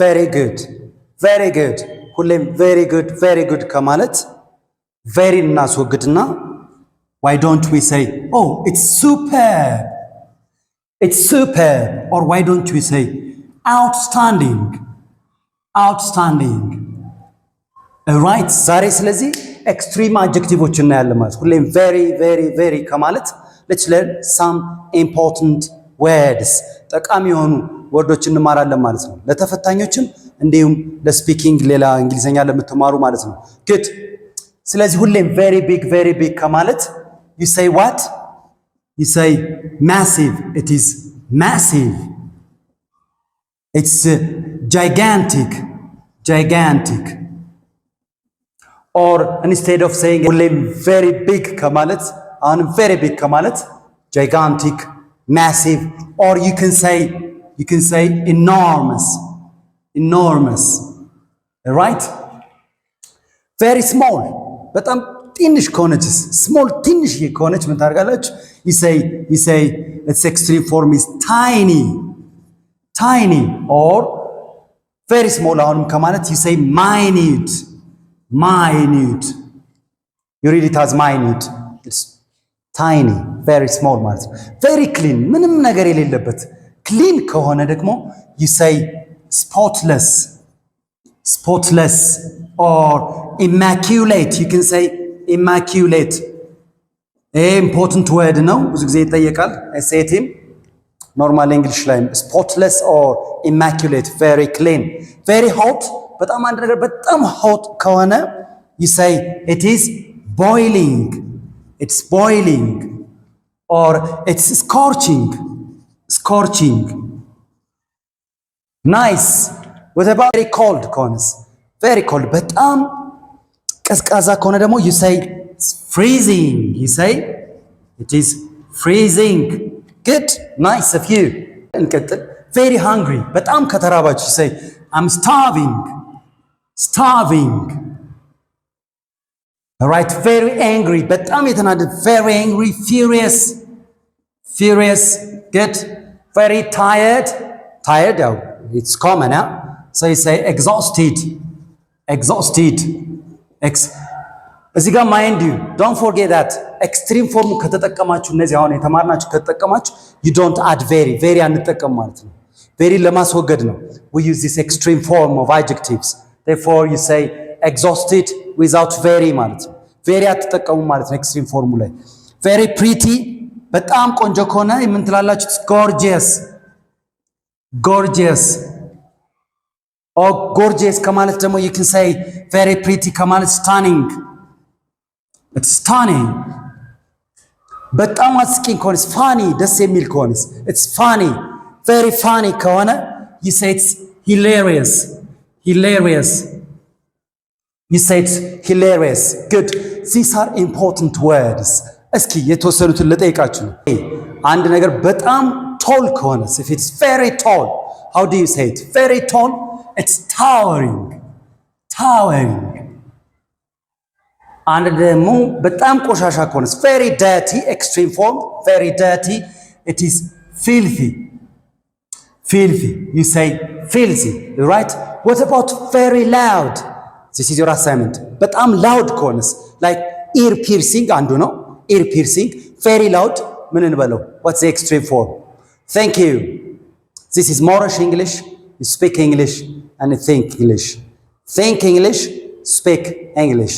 very good, very good ሁሌም very good ከማለት very እናስወግድና why don't we say oh it's superb or why don't we say outstanding right ዛሬ ስለዚህ extreme adjectives እናያለን ማለት ሁሌም very ከማለት let's learn some important words ጠቃሚ የሆኑ ወርዶች እንማራለን ማለት ነው ለተፈታኞችም እንዲሁም ለስፒኪንግ ሌላ እንግሊዘኛ ለምትማሩ ማለት ነው good ስለዚህ ሁሌም very big ከማለት you say what you say massive it is massive it's gigantic or instead of saying ሁሌም very big ከማለት አሁንም very big ከማለት gigantic massive or you can say enormous right very small በጣም ትንሽ ከሆነች small ትንሽ ከሆነች ምን ታደርጋላችሁ you say its extreme form is tiny or very small አሁንም ከማለት you say minute you read it as minute it's tiny very small ማለት ነው very clean ምንም ነገር የሌለበት clean ከሆነ ደግሞ you say spotless or immaculate you can say immaculate important word ነው ብዙ ጊዜ ይጠየቃል SATም normal English ላይ spotless or immaculate very clean very hot በጣም አንድ ነገር በጣም hot ከሆነ you say it is boiling it's boiling or it's scorching nice what about very cold ከሆነስ very cold በጣም ቀዝቃዛ ከሆነ ደግሞ you say it's freezing you say it is freezing good nice of you እንቀጥል very hungry በጣም ከተራባችሁ you say I'm starving all right very angry በጣም የተናደደ very angry furious good very tired it's common so you say exhausted እዚህ ጋር mind you don't forget that extreme form ከተጠቀማችሁ እነዚህ አሁን የተማርናችሁ ከተጠቀማችሁ you don't add very አንጠቀም ማለት ነው very ለማስወገድ ነው we use this extreme form of adjectives therefore you say exhausted without very ማለት ነው very አትጠቀሙ ማለት ነው extreme form ላይ very pretty በጣም ቆንጆ ከሆነ ምን ትላላችሁ gorgeous or gorgeous ከማለት ደግሞ you can say very pretty ከማለት stunning it's stunning በጣም አስቂኝ ከሆነ funny ደስ የሚል ከሆነ it's funny very funny ከሆነ you say it's hilarious you say it's hilarious good these are important words እስኪ የተወሰኑትን ልጠይቃችሁ አንድ ነገር በጣም tall ከሆነ if it's very tall how do you say it very tall it's towering አንድ ደግሞ በጣም ቆሻሻ ከሆነ very dirty extreme form very dirty it is filthy you say filthy right what about very loud this is your assignment በጣm loud ከሆነ like ear piercing አንዱ ነው ear piercing very loud ምን እንበለው what's the extreme form thank you this is Moorish English you speak English and think English speak English